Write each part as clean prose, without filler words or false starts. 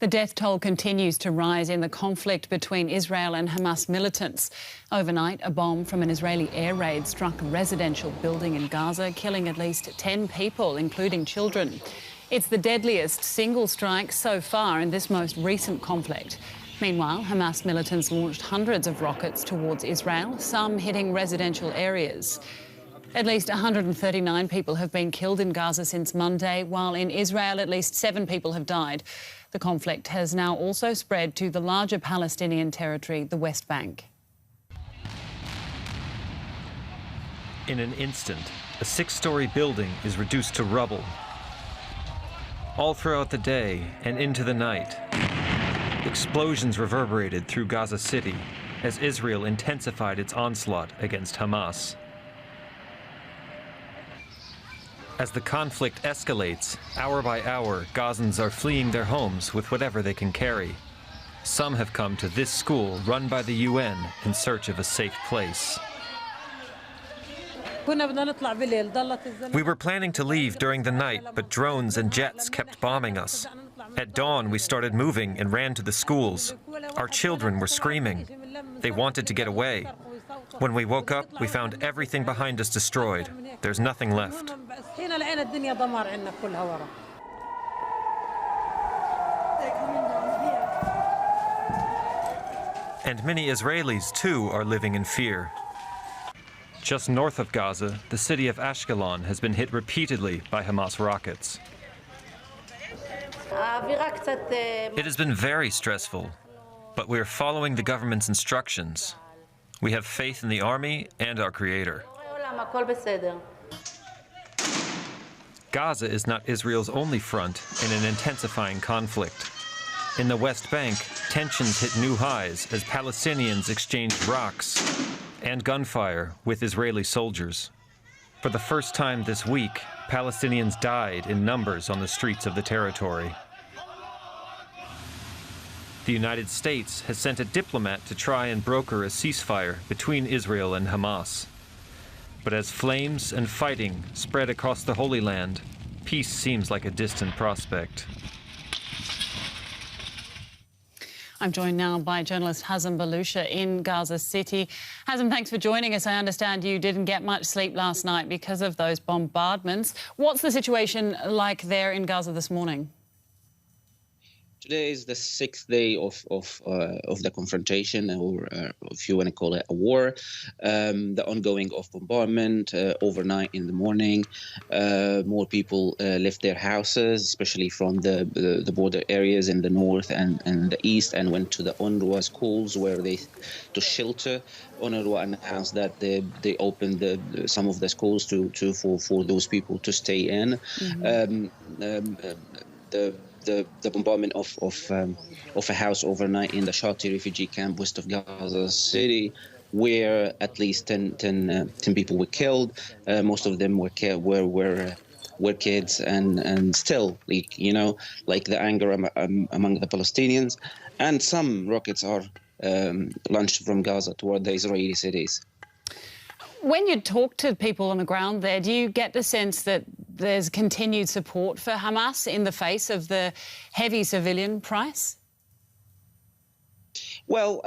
The death toll continues to rise in the conflict between Israel and Hamas militants. Overnight, a bomb from an Israeli air raid struck a residential building in Gaza, killing at least 10 people, including children. It's the deadliest single strike so far in this most recent conflict. Meanwhile, Hamas militants launched hundreds of rockets towards Israel, some hitting residential areas. At least 139 people have been killed in Gaza since Monday, while in Israel at least 7 people have died. The conflict has now also spread to the larger Palestinian territory, the West Bank. In an instant, a 6-story building is reduced to rubble. All throughout the day and into the night, explosions reverberated through Gaza City as Israel intensified its onslaught against Hamas. As the conflict escalates, hour by hour, Gazans are fleeing their homes with whatever they can carry. Some have come to this school run by the UN in search of a safe place. We were planning to leave during the night, but drones and jets kept bombing us. At dawn, we started moving and ran to the schools. Our children were screaming. They wanted to get away. When we woke up, we found everything behind us destroyed. There's nothing left. And many Israelis, too, are living in fear. Just north of Gaza, the city of Ashkelon has been hit repeatedly by Hamas rockets. It has been very stressful, but we're following the government's instructions. We have faith in the army and our creator. Gaza is not Israel's only front in an intensifying conflict. In the West Bank, tensions hit new highs as Palestinians exchanged rocks and gunfire with Israeli soldiers. For the first time this week, Palestinians died in numbers on the streets of the territory. The United States has sent a diplomat to try and broker a ceasefire between Israel and Hamas. But as flames and fighting spread across the Holy Land, peace seems like a distant prospect. I'm joined now by journalist Hazem Balusha in Gaza City. Hazem, thanks for joining us. I understand you didn't get much sleep last night because of those bombardments. What's the situation like there in Gaza this morning? Today is the 6th day of the confrontation, or if you want to call it a war. The ongoing of bombardment overnight in the morning. More people left their houses, especially from the border areas in the north and the east, and went to the UNRWA schools where they to shelter. UNRWA announced that they opened some of the schools for those people to stay in. The bombardment of a house overnight in the Shati refugee camp west of Gaza City, where at least 10 people were killed. Most of them were kids, and still, like the anger among the Palestinians, and some rockets are launched from Gaza toward the Israeli cities. When you talk to people on the ground there, do you get the sense that there's continued support for Hamas in the face of the heavy civilian price? Well,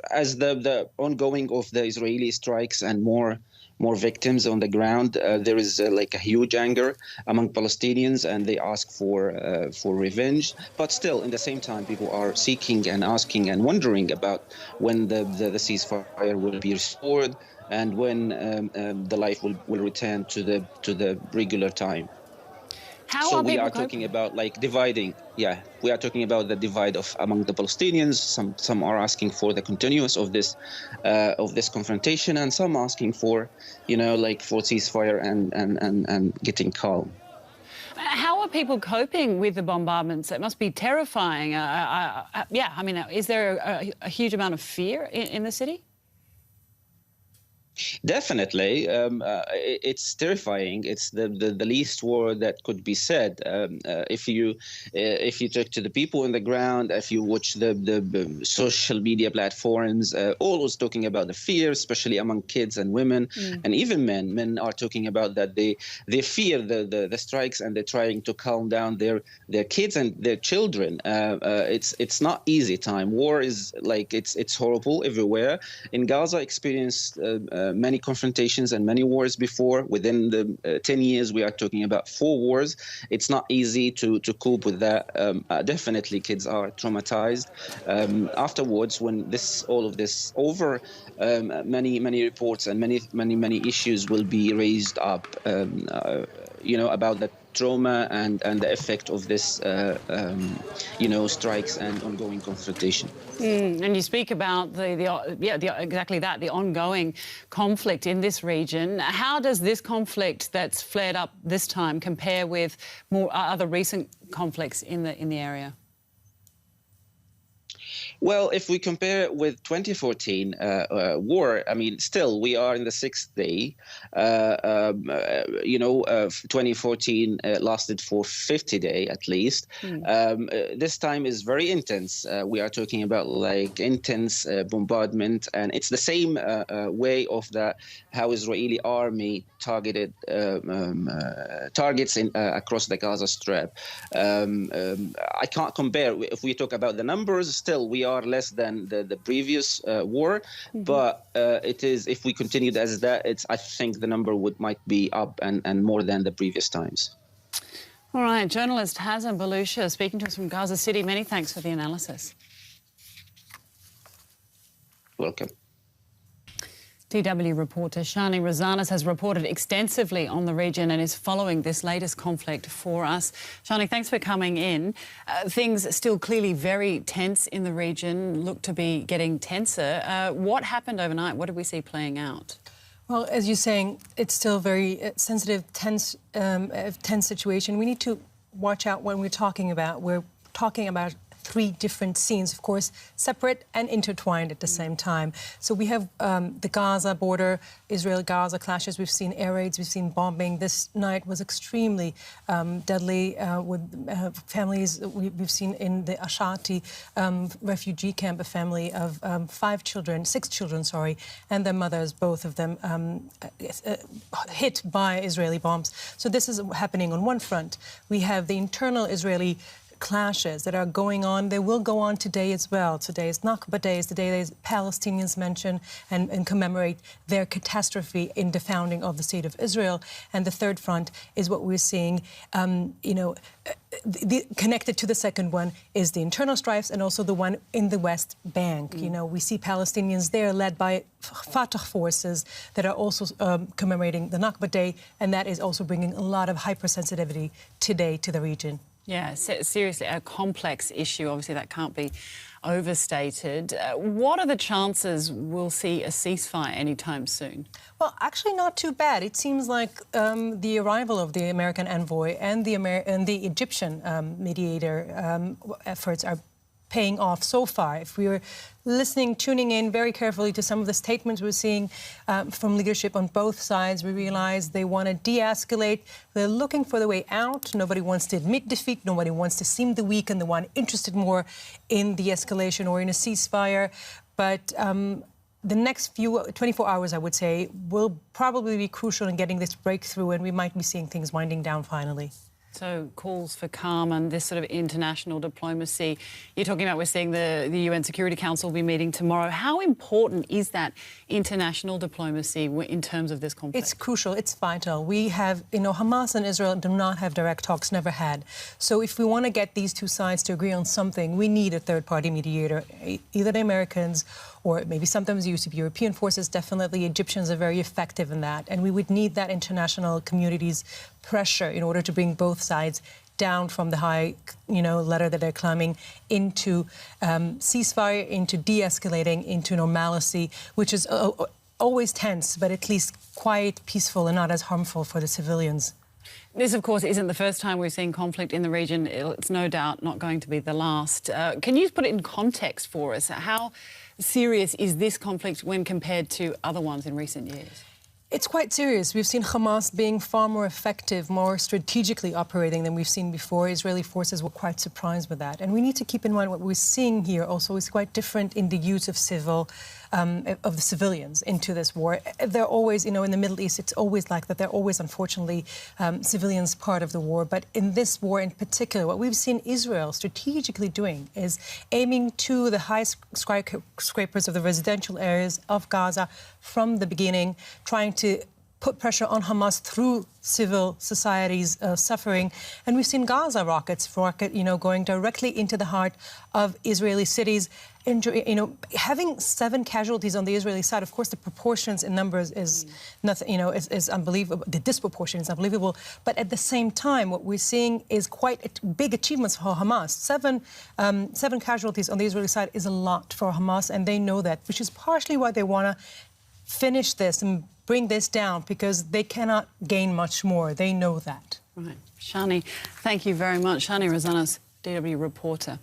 as the ongoing of the Israeli strikes and more victims on the ground, there is like a huge anger among Palestinians, and they ask for revenge. But still, in the same time, people are seeking and asking and wondering about when the ceasefire will be restored, and when the life will return to the regular time. So we are talking about like dividing. Yeah, we are talking about the divide among the Palestinians. Some are asking for the continuance of this confrontation, and some asking for for ceasefire and getting calm. How are people coping with the bombardments? It must be terrifying. Is there a huge amount of fear in the city? Definitely, it's terrifying. It's the least word that could be said. If you talk to the people on the ground, if you watch the social media platforms, always talking about the fear, especially among kids and women, and even men. Men are talking about that they fear the strikes, and they're trying to calm down their kids and their children. It's not easy time. War is like it's horrible everywhere. In Gaza, experienced many confrontations and many wars before. Within the 10 years, we are talking about 4 wars. It's not easy to cope with that. Definitely, kids are traumatized. Afterwards, when all of this over, many reports and many issues will be raised up. About the trauma and the effect of this, strikes and ongoing confrontation. And you speak about exactly that, the ongoing conflict in this region. How does this conflict that's flared up this time compare with more other recent conflicts in the area? Well, if we compare it with 2014 war, I mean, still we are in the 6th day. 2014 lasted for 50 days at least. This time is very intense. We are talking about like intense bombardment, and it's the same way of how Israeli army targeted targets across the Gaza Strip. I can't compare. If we talk about the numbers, still we are less than the previous war, but it is, if we continued as that, I think the number might be up and more than the previous times. All right, journalist Hazem Balusha speaking to us from Gaza City. Many thanks for the analysis. Welcome. DW reporter Shani Rosanas has reported extensively on the region and is following this latest conflict for us. Shani, thanks for coming in. Things still clearly very tense in the region, look to be getting tenser. What happened overnight? What did we see playing out? Well, as you're saying, it's still very sensitive, tense situation. We need to watch out when we're talking about. We're talking about 3 different scenes, of course, separate and intertwined at the same time. So we have the Gaza border, Israel-Gaza clashes. We've seen air raids, we've seen bombing. This night was extremely deadly with families. We've seen in the Ashati refugee camp a family of 6 children, and their mothers, both of them hit by Israeli bombs. So this is happening on one front. We have the internal Israeli clashes that are going on. They will go on today as well. Today is Nakba Day, is the day that Palestinians mention and commemorate their catastrophe in the founding of the State of Israel. And the third front is what we're seeing, connected to the second one is the internal strifes and also the one in the West Bank. We see Palestinians there led by Fatah forces that are also commemorating the Nakba Day, and that is also bringing a lot of hypersensitivity today to the region. Yeah, seriously, a complex issue. Obviously, that can't be overstated. What are the chances we'll see a ceasefire anytime soon? Well, actually not too bad. It seems like the arrival of the American envoy and the Egyptian mediator efforts are paying off so far. If we were tuning in very carefully to some of the statements we're seeing from leadership on both sides, we realize they want to de-escalate. They're looking for the way out. Nobody wants to admit defeat. Nobody wants to seem the weak and the one interested more in the escalation or in a ceasefire. But the next 24 hours, I would say, will probably be crucial in getting this breakthrough, and we might be seeing things winding down finally. So calls for calm and this sort of international diplomacy. You're talking about we're seeing the UN Security Council be meeting tomorrow. How important is that international diplomacy in terms of this conflict? It's crucial. It's vital. We have, Hamas and Israel do not have direct talks, never had. So if we want to get these 2 sides to agree on something, we need a third-party mediator, either the Americans or maybe sometimes use of European forces. Definitely Egyptians are very effective in that. And we would need that international community's pressure in order to bring both sides down from the high, ladder that they're climbing into ceasefire, into de-escalating, into normalcy, which is always tense, but at least quiet, peaceful, and not as harmful for the civilians. This, of course, isn't the first time we've seen conflict in the region. It's no doubt not going to be the last. Can you put it in context for us? How serious is this conflict when compared to other ones in recent years? It's quite serious. We've seen Hamas being far more effective, more strategically operating than we've seen before. Israeli forces were quite surprised with that. And we need to keep in mind what we're seeing here also is quite different in the use of the civilians into this war. They're always, in the Middle East, it's always like that. They're always, unfortunately, civilians part of the war. But in this war in particular, what we've seen Israel strategically doing is aiming to the high skyscrapers of the residential areas of Gaza from the beginning, trying to put pressure on Hamas through civil society's suffering. And we've seen Gaza rockets going directly into the heart of Israeli cities. Having 7 casualties on the Israeli side, of course, the proportions in numbers is nothing, is unbelievable. The disproportion is unbelievable. But at the same time, what we're seeing is quite big achievements for Hamas. 7 casualties on the Israeli side is a lot for Hamas, and they know that, which is partially why they want to finish this and bring this down, because they cannot gain much more. They know that. Right. Shani, thank you very much. Shani Rosanas, DW reporter.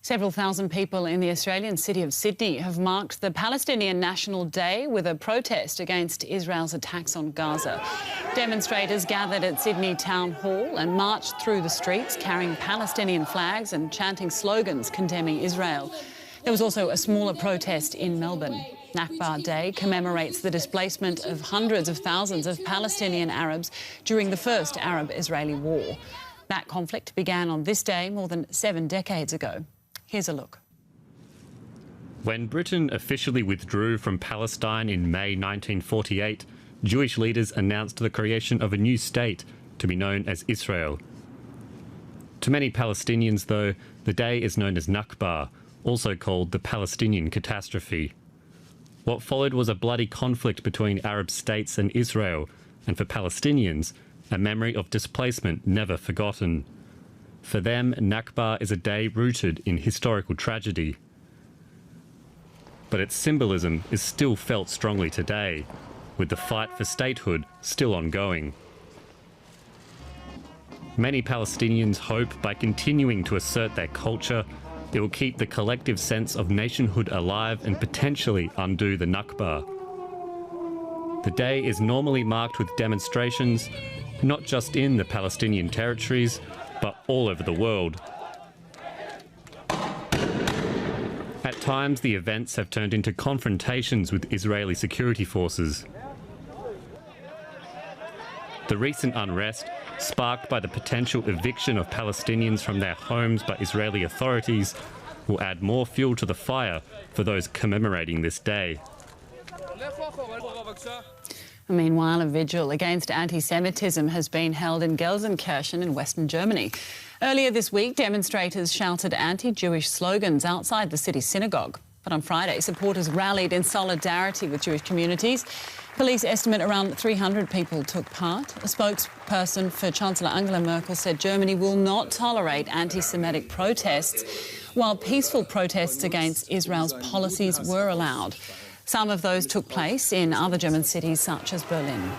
Several thousand people in the Australian city of Sydney have marked the Palestinian National Day with a protest against Israel's attacks on Gaza. Demonstrators gathered at Sydney Town Hall and marched through the streets carrying Palestinian flags and chanting slogans condemning Israel. There was also a smaller protest in Melbourne. Nakba Day commemorates the displacement of hundreds of thousands of Palestinian Arabs during the first Arab-Israeli war. That conflict began on this day more than 7 decades ago. Here's a look. When Britain officially withdrew from Palestine in May 1948, Jewish leaders announced the creation of a new state to be known as Israel. To many Palestinians, though, the day is known as Nakba, also called the Palestinian catastrophe. What followed was a bloody conflict between Arab states and Israel, and for Palestinians, a memory of displacement never forgotten. For them, Nakba is a day rooted in historical tragedy. But its symbolism is still felt strongly today, with the fight for statehood still ongoing. Many Palestinians hope by continuing to assert their culture, it will keep the collective sense of nationhood alive and potentially undo the Nakba. The day is normally marked with demonstrations, not just in the Palestinian territories, but all over the world. At times, the events have turned into confrontations with Israeli security forces. The recent unrest, sparked by the potential eviction of Palestinians from their homes by Israeli authorities, will add more fuel to the fire for those commemorating this day. Meanwhile, a vigil against anti-Semitism has been held in Gelsenkirchen in Western Germany. Earlier this week, demonstrators shouted anti-Jewish slogans outside the city's synagogue. But on Friday, supporters rallied in solidarity with Jewish communities. Police estimate around 300 people took part. A spokesperson for Chancellor Angela Merkel said Germany will not tolerate anti-Semitic protests, while peaceful protests against Israel's policies were allowed. Some of those took place in other German cities such as Berlin.